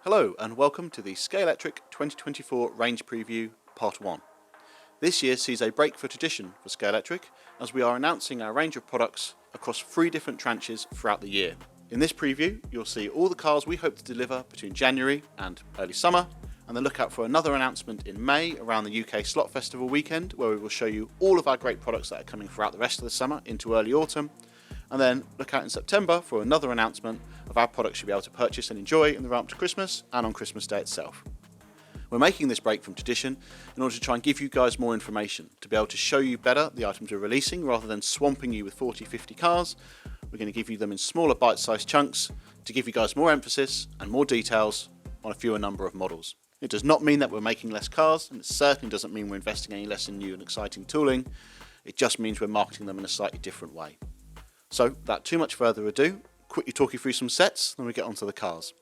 Hello and welcome to the Scalextric 2024 Range Preview Part 1. This year sees a break for tradition for Scalextric as we are announcing our range of products across 3 different tranches throughout the year. In this preview you'll see all the cars we hope to deliver between January and early summer, and then look out for another announcement in May around the UK Slot Festival weekend where we will show you all of our great products that are coming throughout the rest of the summer into early autumn. And then look out in September for another announcement of our products you'll be able to purchase and enjoy in the run up to Christmas and on Christmas Day itself. We're making this break from tradition in order to try and give you guys more information, to be able to show you better the items we're releasing rather than swamping you with 40-50 cars. We're going to give you them in smaller bite-sized chunks to give you guys more emphasis and more details on a fewer number of models. It does not mean that we're making less cars, and it certainly doesn't mean we're investing any less in new and exciting tooling. It just means we're marketing them in a slightly different way. So, without too much further ado, quickly talk you through some sets, then we get onto the cars.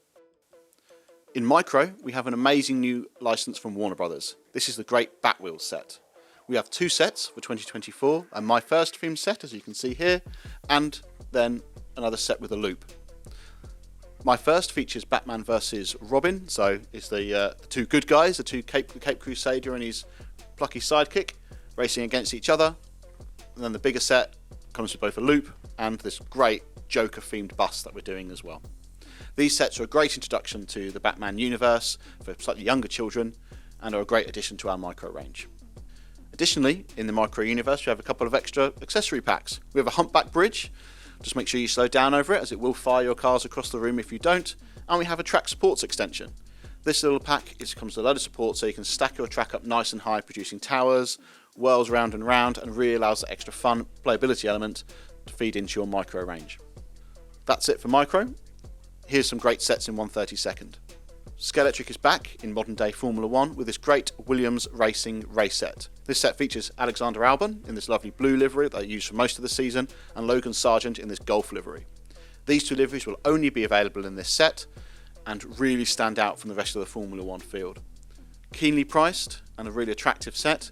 In Micro, we have an amazing new license from Warner Brothers. This is the Great Batwheels set. We have 2 sets for 2024, and my first theme set, as you can see here, and then another set with a loop. My first features Batman versus Robin, so it's the 2 good guys, the Cape Crusader and his plucky sidekick, racing against each other. And then the bigger set comes with both a loop and this great Joker themed bus that we're doing as well. These sets are a great introduction to the Batman universe for slightly younger children and are a great addition to our Micro range. Additionally, in the Micro universe we have a couple of extra accessory packs. We have a humpback bridge, just make sure you slow down over it as it will fire your cars across the room if you don't, and we have a track supports extension. This little pack comes with a load of support so you can stack your track up nice and high, producing towers, whirls round and round, and really allows that extra fun playability element to feed into your Micro range. That's it for Micro. Here's some great sets in 1/32. Scalextric is back in modern day Formula 1 with this great Williams Racing race set. This set features Alexander Albon in this lovely blue livery that I used for most of the season, and Logan Sargent in this Golf livery. These 2 liveries will only be available in this set and really stand out from the rest of the Formula 1 field. Keenly priced and a really attractive set,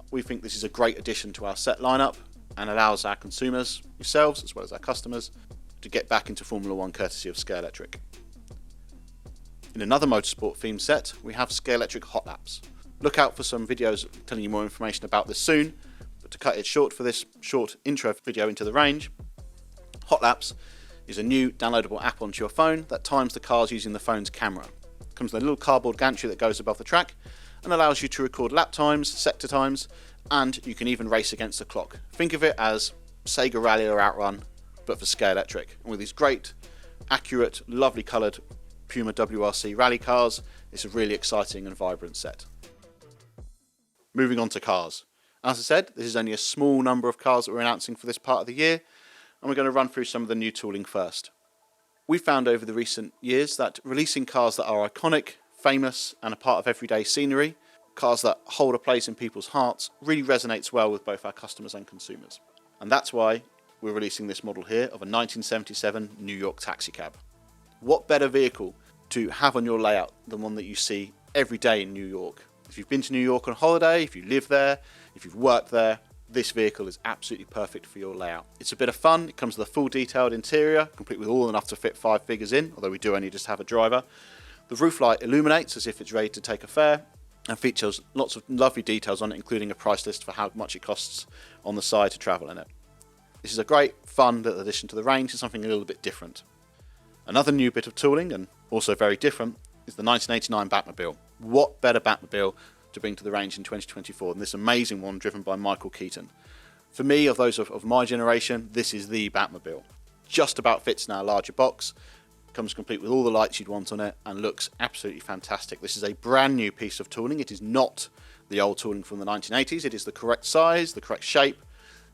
we think this is a great addition to our set lineup and allows our consumers, yourselves as well as our customers, to get back into Formula 1 courtesy of Scalextric. In another motorsport themed set, we have Scalextric Hot Laps. Look out for some videos telling you more information about this soon, but to cut it short for this short intro video into the range, Hot Laps is a new downloadable app onto your phone that times the cars using the phone's camera. It comes with a little cardboard gantry that goes above the track and allows you to record lap times, sector times, and you can even race against the clock. Think of it as Sega Rally or Outrun, but for Scalextric. And with these great, accurate, lovely coloured Puma WRC rally cars, it's a really exciting and vibrant set. Moving on to cars. As I said, this is only a small number of cars that we're announcing for this part of the year, and we're going to run through some of the new tooling first. We've found over the recent years that releasing cars that are iconic, famous, and a part of everyday scenery, cars that hold a place in people's hearts, really resonates well with both our customers and consumers. And that's why we're releasing this model here of a 1977 New York taxi cab. What better vehicle to have on your layout than one that you see every day in New York? If you've been to New York on holiday, if you live there, if you've worked there, this vehicle is absolutely perfect for your layout. It's a bit of fun. It comes with a full detailed interior, complete with all enough to fit 5 figures in, although we do only just have a driver. The roof light illuminates as if it's ready to take a fare and features lots of lovely details on it, including a price list for how much it costs on the side to travel in it. This is a great, fun little addition to the range and something a little bit different. Another new bit of tooling, and also very different, is the 1989 Batmobile. What better Batmobile to bring to the range in 2024 than this amazing one driven by Michael Keaton? For me, of those of my generation, this is the Batmobile. Just about fits in our larger box, comes complete with all the lights you'd want on it, and looks absolutely fantastic. This is a brand new piece of tooling. It is not the old tooling from the 1980s. It is the correct size, the correct shape.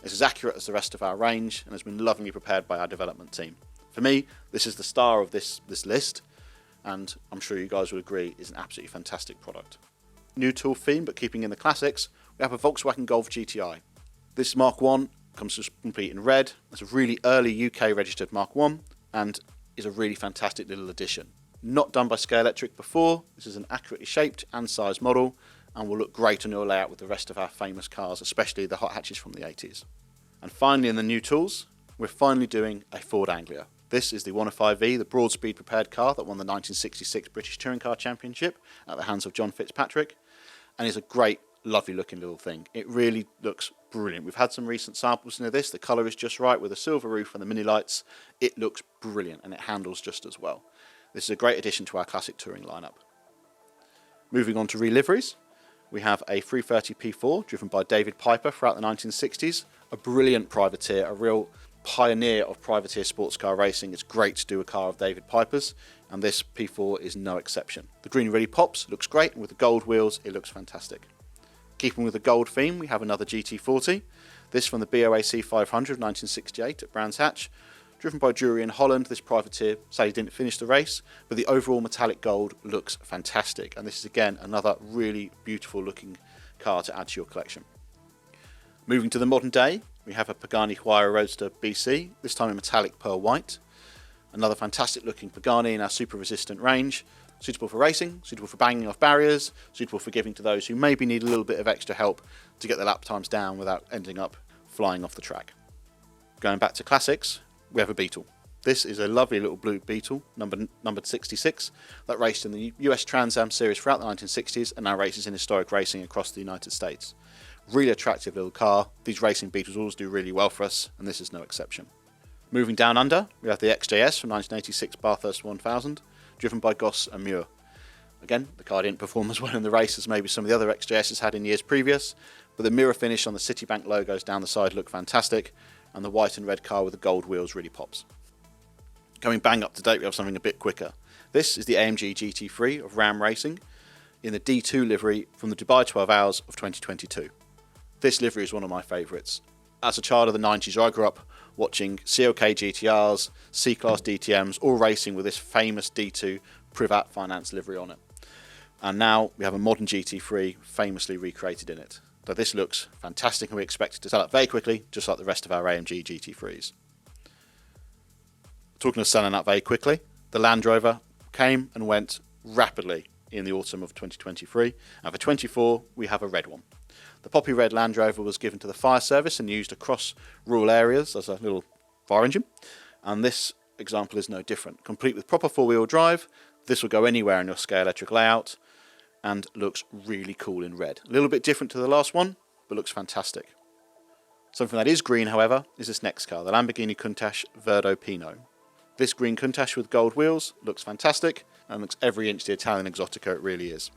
It's as accurate as the rest of our range and has been lovingly prepared by our development team. For me, this is the star of this list, and I'm sure you guys will agree is an absolutely fantastic product. New tool theme, but keeping in the classics, we have a Volkswagen Golf GTI. This Mark 1 comes complete in red. It's a really early UK registered Mark 1 and is a really fantastic little addition. Not done by Scalextric before, this is an accurately shaped and sized model and will look great on your layout with the rest of our famous cars, especially the hot hatches from the 80s. And finally in the new tools, we're finally doing a Ford Anglia. This is the 105V, the broad-speed prepared car that won the 1966 British Touring Car Championship at the hands of John Fitzpatrick, and is a great, lovely looking little thing. It really looks brilliant. We've had some recent samples of this. The colour is just right with the silver roof and the mini lights. It looks brilliant and it handles just as well. This is a great addition to our classic touring lineup. Moving on to reliveries, we have a 330 P4 driven by David Piper throughout the 1960s. A brilliant privateer, a real pioneer of privateer sports car racing. It's great to do a car of David Piper's, and this P4 is no exception. The green really pops, looks great, and with the gold wheels it looks fantastic. Keeping with the gold theme, we have another GT40. This from the BOAC 500 of 1968 at Brands Hatch. Driven by Drury in Holland, this privateer sadly didn't finish the race, but the overall metallic gold looks fantastic, and this is again another really beautiful looking car to add to your collection. Moving to the modern day, we have a Pagani Huayra Roadster BC, this time in metallic pearl white. Another fantastic looking Pagani in our super resistant range, suitable for racing, suitable for banging off barriers, suitable for giving to those who maybe need a little bit of extra help to get their lap times down without ending up flying off the track. Going back to classics, we have a Beetle. This is a lovely little blue Beetle, numbered 66, that raced in the US Trans Am series throughout the 1960s and now races in historic racing across the United States. Really attractive little car. These racing Beetles always do really well for us, and this is no exception. Moving down under, we have the XJS from 1986 Bathurst 1000, driven by Goss and Muir. Again, the car didn't perform as well in the race as maybe some of the other XJSs had in years previous, but the mirror finish on the Citibank logos down the side look fantastic, and the white and red car with the gold wheels really pops. Coming bang up to date, we have something a bit quicker. This is the AMG GT3 of Ram Racing in the D2 livery from the Dubai 12 Hours of 2022. This livery is one of my favourites. As a child of the 90s, I grew up watching CLK GTRs, C-Class DTMs, all racing with this famous D2 Privat Finance livery on it. And now we have a modern GT3 famously recreated in it. So this looks fantastic, and we expect it to sell out very quickly, just like the rest of our AMG GT3s. Talking of selling out very quickly, the Land Rover came and went rapidly in the autumn of 2023, and for 24 we have a red one. The poppy red Land Rover was given to the fire service and used across rural areas as a little fire engine, and this example is no different. Complete with proper four-wheel drive, this will go anywhere in your Scalextric layout and looks really cool in red. A little bit different to the last one, but looks fantastic. Something that is green, however, is this next car, the Lamborghini Countach Verde Pinot. This green Countach with gold wheels looks fantastic and looks every inch the Italian Exotica it really is.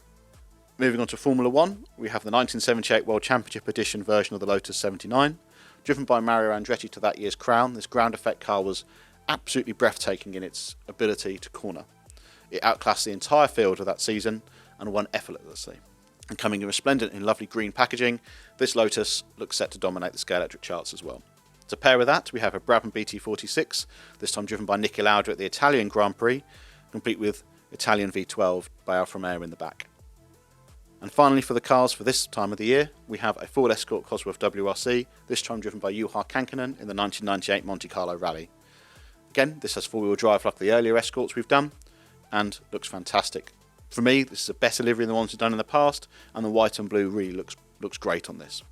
Moving on to Formula 1, we have the 1978 World Championship Edition version of the Lotus 79. Driven by Mario Andretti to that year's crown, this ground effect car was absolutely breathtaking in its ability to corner. It outclassed the entire field of that season and won effortlessly. And coming in resplendent in lovely green packaging, this Lotus looks set to dominate the Scalextric charts as well. To pair with that, we have a Brabham BT46, this time driven by Niki Lauda at the Italian Grand Prix, complete with Italian V12 by Alfa Romeo in the back. And finally, for the cars for this time of the year, we have a Ford Escort Cosworth WRC, this time driven by Juha Kankkunen in the 1998 Monte Carlo Rally. Again, this has four-wheel drive like the earlier Escorts we've done, and looks fantastic. For me, this is a better livery than the ones we've done in the past, and the white and blue really looks great on this.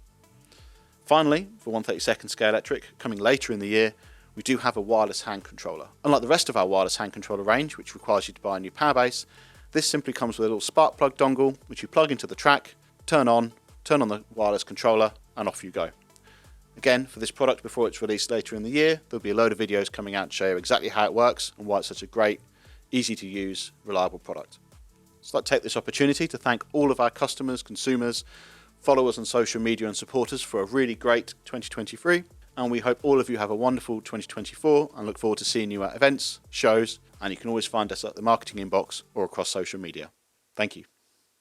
Finally, for 132nd Scalextric, coming later in the year, we do have a wireless hand controller. Unlike the rest of our wireless hand controller range, which requires you to buy a new power base, this simply comes with a little spark plug dongle, which you plug into the track, turn on the wireless controller, and off you go. Again, for this product, before it's released later in the year, there'll be a load of videos coming out to show you exactly how it works and why it's such a great, easy to use, reliable product. So I'd like to take this opportunity to thank all of our customers, consumers, followers on social media and supporters for a really great 2023, and we hope all of you have a wonderful 2024 and look forward to seeing you at events, shows, and you can always find us at the marketing inbox or across social media. Thank you.